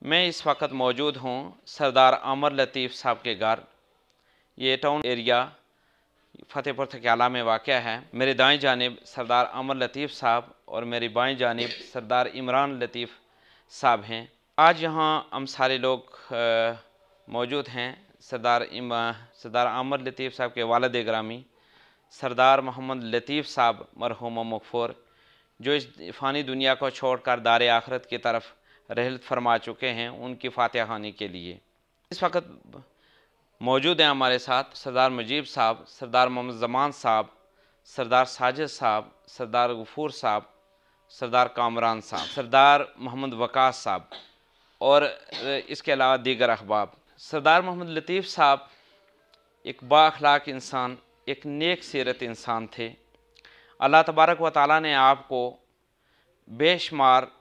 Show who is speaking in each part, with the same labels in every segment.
Speaker 1: मैं इस वक्त मौजूद हूँ सरदार आमर लतीफ़ साहब के घर। ये टाउन एरिया फ़तेहपुर थक्याला में वाक़या है। मेरे दाएं जानिब सरदार आमर लतीफ़ साहब और मेरी बाएं जानिब सरदार इमरान लतीफ़ साहब हैं। आज यहाँ हम सारे लोग मौजूद हैं। सरदार आमर लतीफ़ साहब के वालिद ग्रामी सरदार मोहम्मद लतीफ़ साहब मरहूम मग़फ़ूर, जो इस फ़ानी दुनिया को छोड़कर दार आखिरत की तरफ रहलत फरमा चुके हैं, उनकी फातिहा ख़्वानी के लिए इस वक्त मौजूद हैं हमारे साथ सरदार मुजीब साहब, सरदार मोहम्मद ज़मान साहब, सरदार साजिद साहब, सरदार गफूर साहब, सरदार कामरान साहब, सरदार मोहम्मद वकास साहब और इसके अलावा दीगर अहबाब। सरदार मोहम्मद लतीफ़ साहब एक बाअखलाक इंसान, एक नेक सीरत इंसान थे। अल्लाह तबारक व तआला ने आपको बेशुमार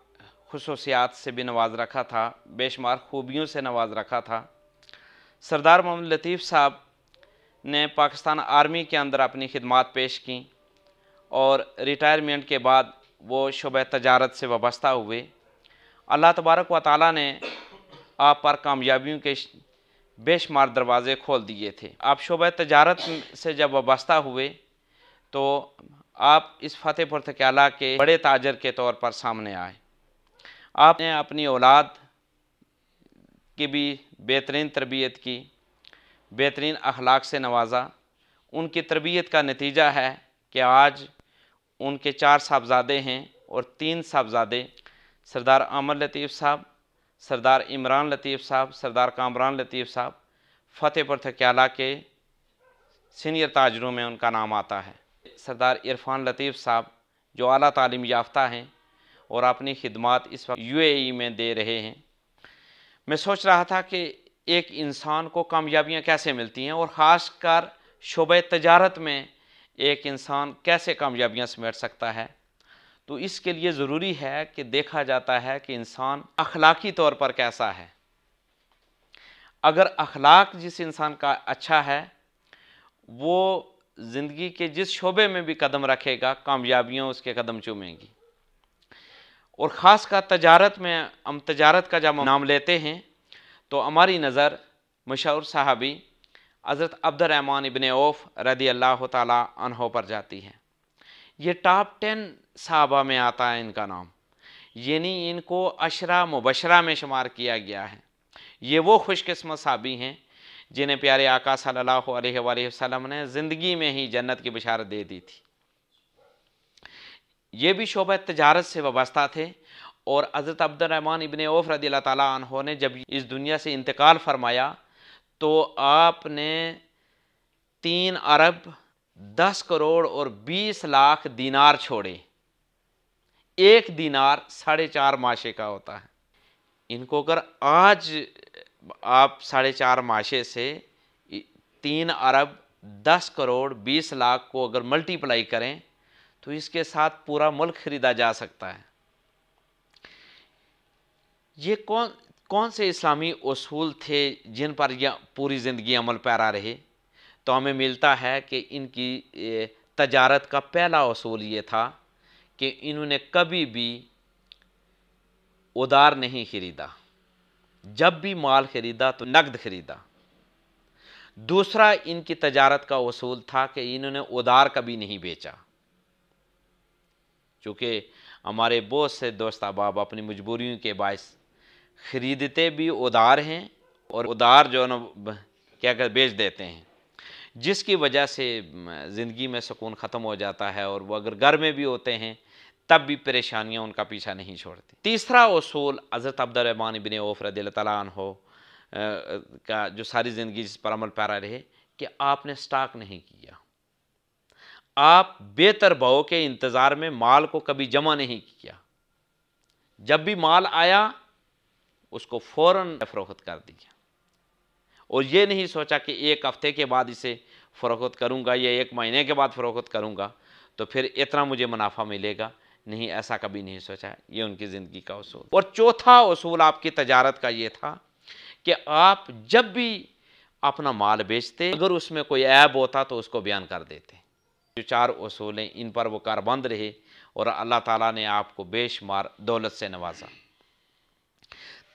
Speaker 1: खुसूसियात से भी नवाज रखा था, बेशुमार खूबियों से नवाज रखा था। सरदार मोहम्मद लतीफ़ साहब ने पाकिस्तान आर्मी के अंदर अपनी खिदमात पेश की और रिटायरमेंट के बाद वो शोबे तजारत से वाबस्ता हुए। अल्लाह तबारक व तआला ने आप पर कामयाबियों के बेशुमार दरवाज़े खोल दिए थे। आप शोबे तजारत से जब वाबस्ता हुए तो आप इस फ़तेहपुर थक्याला के बड़े ताजर के तौर पर सामने आए। आपने अपनी औलाद की भी बेहतरीन तरबियत की, बेहतरीन अखलाक से नवाजा। उनकी तरबियत का नतीजा है कि आज उनके 4 साहबजादे हैं और 3 साहबजादे सरदार आमर लतीफ़ साहब, सरदार इमरान लतीफ़ साहब, सरदार कामरान लतीफ़ साहब फ़तेहपुर थक्याला के सीनियर ताजरों में उनका नाम आता है। सरदार इरफान लतीफ़ साहब जो आला तालीम याफ्ता हैं और अपनी खिदमात इस वक्त UAE में दे रहे हैं। मैं सोच रहा था कि एक इंसान को कामयाबियाँ कैसे मिलती हैं और ख़ास कर शोबे तजारत में एक इंसान कैसे कामयाबियाँ समेट सकता है। तो इसके लिए ज़रूरी है कि देखा जाता है कि इंसान अखलाकी तौर पर कैसा है। अगर अखलाक जिस इंसान का अच्छा है, वो ज़िंदगी के जिस शोबे में भी कदम रखेगा, कामयाबियाँ उसके कदम चूमेंगी। और ख़ास कर तजारत में, हम तजारत का जब नाम लेते हैं तो हमारी नज़र मशहूर सहाबी हज़रत अब्दुर्रहमान इब्न औफ़ रज़ी अल्लाह तआला अन्हो पर जाती है। ये टॉप 10 सहाबा में आता है इनका नाम, यानी इनको अशरा मुबशरा में शुमार किया गया है। ये वो खुशकिस्मत सहाबी हैं जिन्हें प्यारे आका सल्लल्लाहु अलैहि वसल्लम ने ज़िंदगी में ही जन्नत की बशारत दे दी थी। ये भी शोबा तजारत से वाबस्ता थे और हज़रत अब्दुर्रहमान इब्न औफ़ रज़ी अल्लाह तआला अन्हो ने जब इस दुनिया से इंतकाल फरमाया तो आपने 3 अरब 10 करोड़ और 20 लाख दीनार छोड़े। एक दीनार 4.5 माशे का होता है। इनको अगर आज आप 4.5 माशे से 3 अरब 10 करोड़ 20 लाख को अगर मल्टीप्लाई करें तो इसके साथ पूरा मुल्क खरीदा जा सकता है। ये कौन से इस्लामी उसूल थे जिन पर यह पूरी ज़िंदगी अमल पैरा रहे? तो हमें मिलता है कि इनकी तजारत का पहला उसूल ये था कि इन्होंने कभी भी उधार नहीं खरीदा, जब भी माल खरीदा तो नकद खरीदा। दूसरा इनकी तजारत का उसूल था कि इन्होंने उधार कभी नहीं बेचा, चूँकि हमारे बहुत से दोस्त अहबाब अपनी मजबूरियों के बायस ख़रीदते भी उधार हैं और उधार जो है क्या कर बेच देते हैं, जिसकी वजह से ज़िंदगी में सुकून ख़त्म हो जाता है और वो अगर घर में भी होते हैं तब भी परेशानियां उनका पीछा नहीं छोड़ती। तीसरा उसूल हज़रत अब्दुर्रहमान इब्न औफ़ रज़ी अल्लाह तआला अन्हो का जो सारी ज़िंदगी जिस पर अमल पैरा रहे कि आपने स्टॉक नहीं किया। आप बेहतर भाव के इंतज़ार में माल को कभी जमा नहीं किया। जब भी माल आया उसको फ़ौरन फ़रोख्त कर दिया और ये नहीं सोचा कि 1 हफ़्ते के बाद इसे फ़रोख्त करूँगा या 1 महीने के बाद फ़रोख्त करूँगा तो फिर इतना मुझे मुनाफा मिलेगा। नहीं, ऐसा कभी नहीं सोचा। ये उनकी ज़िंदगी का उसूल। और चौथा उसूल आपकी तजारत का ये था कि आप जब भी अपना माल बेचते, अगर उसमें कोई ऐब होता तो उसको बयान कर देते। जो 4 उसूल हैं इन पर वो कारबंद रहे और अल्लाह ताला ने आपको बेशुमार दौलत से नवाजा।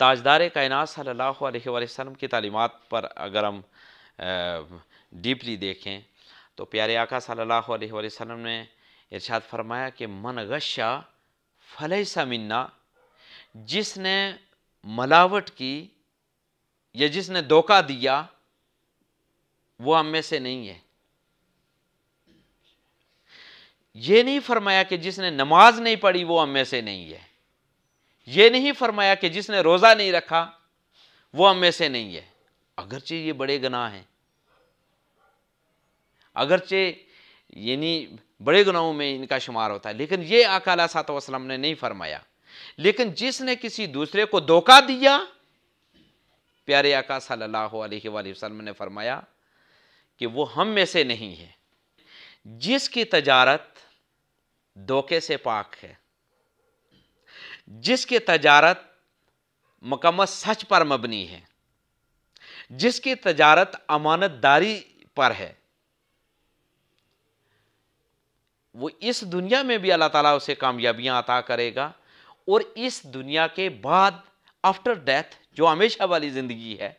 Speaker 1: تاجدار کائنات صلی اللہ علیہ وآلہ وسلم کی تعلیمات پر اگر ہم ڈیپلی دیکھیں تو پیارے آقا صلی اللہ علیہ وآلہ وسلم نے ارشاد فرمایا کہ من غشا فلیس منا، جس نے ملاوٹ کی یا جس نے دھوکہ دیا وہ ہم میں سے نہیں ہے۔ یہ نہیں فرمایا کہ جس نے نماز نہیں پڑھی وہ ہم میں سے نہیں ہے، یہ نہیں فرمایا کہ جس نے روزہ نہیں رکھا وہ ہم میں سے نہیں ہے، اگرچہ یہ بڑے گناہ ہیں، اگرچہ یعنی بڑے گناہوں میں ان کا شمار ہوتا ہے، لیکن یہ آقا علیہ الصلوۃ والسلام نے نہیں فرمایا۔ لیکن جس نے کسی دوسرے کو دھوکہ دیا، پیارے آقا صلی اللہ علیہ وآلہ وسلم نے فرمایا کہ وہ ہم میں سے نہیں ہے۔ جس کی تجارت دھوکے سے پاک ہے، جس کی تجارت مکمل سچ پر مبنی ہے، جس کی تجارت امانت داری پر ہے، وہ اس دنیا میں بھی اللہ تعالیٰ اسے کامیابیاں عطا کرے گا، اور اس دنیا کے بعد آفٹر ڈیتھ جو ہمیشہ والی زندگی ہے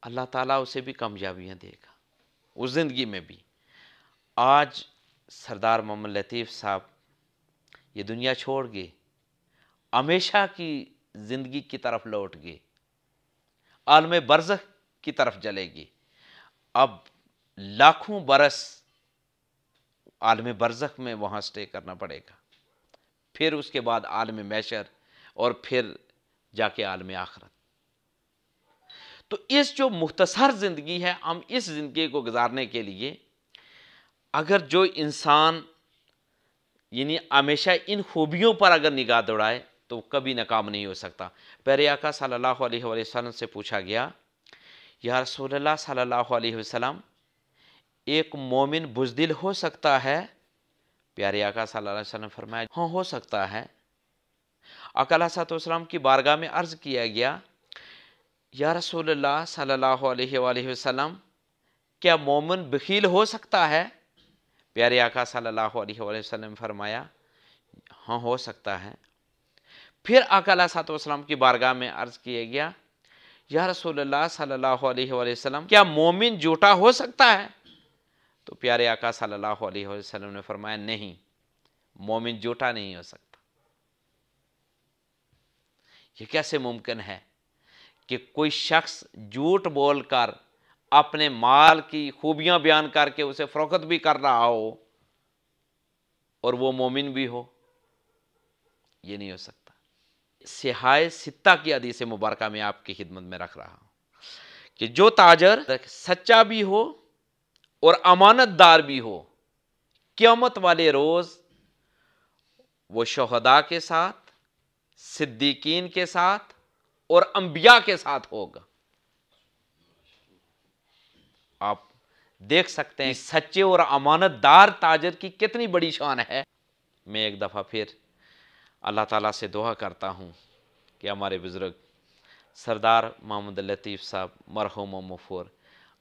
Speaker 1: اللہ تعالیٰ اسے بھی کامیابیاں دے گا اس زندگی میں بھی۔ آج سردار محمد لطیف صاحب یہ دنیا چھوڑ گئے، ہمیشہ کی زندگی کی طرف لوٹ گئے، عالم برزخ کی طرف چلے گئے۔ اب لاکھوں برس عالم برزخ میں وہاں سٹے کرنا پڑے گا، پھر اس کے بعد عالم محشر، اور پھر جا کے عالم آخرت۔ تو اس جو مختصر زندگی ہے، ہم اس زندگی کو گزارنے کے لیے اگر جو انسان یعنی ہمیشہ ان خوبیوں پر اگر نگاہ دوڑائے تو کبھی ناکام نہیں ہو سکتا۔ پیارے آقا صلی اللہ علیہ وآلہ وسلم سے پوچھا گیا، یا رسول اللہ صلی اللہ علیہ وسلم، ایک مومن بزدل ہو سکتا ہے؟ پیارے آقا صلی اللہ علیہ وسلم نے فرمایا ہاں ہو سکتا ہے۔ آقا علیہ الصلوۃ والسلام کی بارگاہ میں عرض کیا گیا، یا رسول اللہ صلی اللہ علیہ وآلہ وسلم، کیا مومن بخیل ہو سکتا ہے؟ پیارے آقا صلی اللہ علیہ وآلہ وسلم نے فرمایا ہاں ہو سکتا ہے۔ پھر آقا علیہ الصلوۃ والسلام کی بارگاہ میں عرض کیا گیا، یا رسول اللہ صلی اللہ علیہ وآلہ وسلم، کیا مومن جھوٹا ہو سکتا ہے؟ تو پیارے آقا صلی اللہ علیہ وآلہ وسلم نے فرمایا نہیں، مومن جھوٹا نہیں ہو سکتا۔ یہ کیسے ممکن ہے کہ کوئی شخص جھوٹ بول کر اپنے مال کی خوبیاں بیان کر کے اسے فروخت بھی کر رہا ہو اور وہ مومن بھی ہو؟ یہ نہیں ہو سکتا۔ صحاح ستہ کی حدیث مبارکہ میں آپ کی خدمت میں رکھ رہا ہوں کہ جو تاجر سچا بھی ہو اور امانت دار بھی ہو، قیامت والے روز وہ شہداء کے ساتھ، صدیقین کے ساتھ اور انبیاء کے ساتھ ہوگا۔ آپ دیکھ سکتے ہیں سچے اور امانت دار تاجر کی کتنی بڑی شان ہے۔ میں ایک دفعہ پھر اللہ تعالیٰ سے دعا کرتا ہوں کہ ہمارے بزرگ سردار محمد لطیف صاحب مرحوم و مغفور،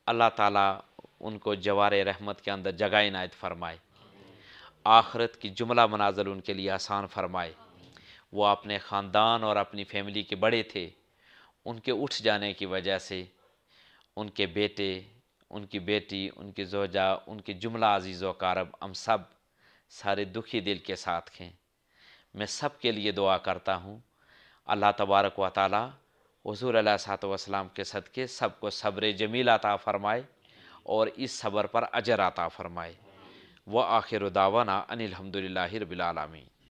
Speaker 1: اللہ تعالیٰ ان کو جوار رحمت کے اندر جگہ عنایت فرمائے، آخرت کی جملہ منازل ان کے لیے آسان فرمائے۔ وہ اپنے خاندان اور اپنی فیملی کے بڑے تھے، ان کے اٹھ جانے کی وجہ سے ان کے بیٹے، ان کی بیٹی، ان کی زوجہ، ان کے جملہ عزیز و اقارب، ہم سب سارے دکھی دل کے ساتھ ہیں۔ میں سب کے لیے دعا کرتا ہوں، اللہ تبارک و تعالی حضور علیہ الصلوۃ والسلام کے صدقے سب کو صبر جمیل عطا فرمائے اور اس صبر پر اجر عطا فرمائے۔ وآخر دعوانا ان الحمد للہ رب العالمین۔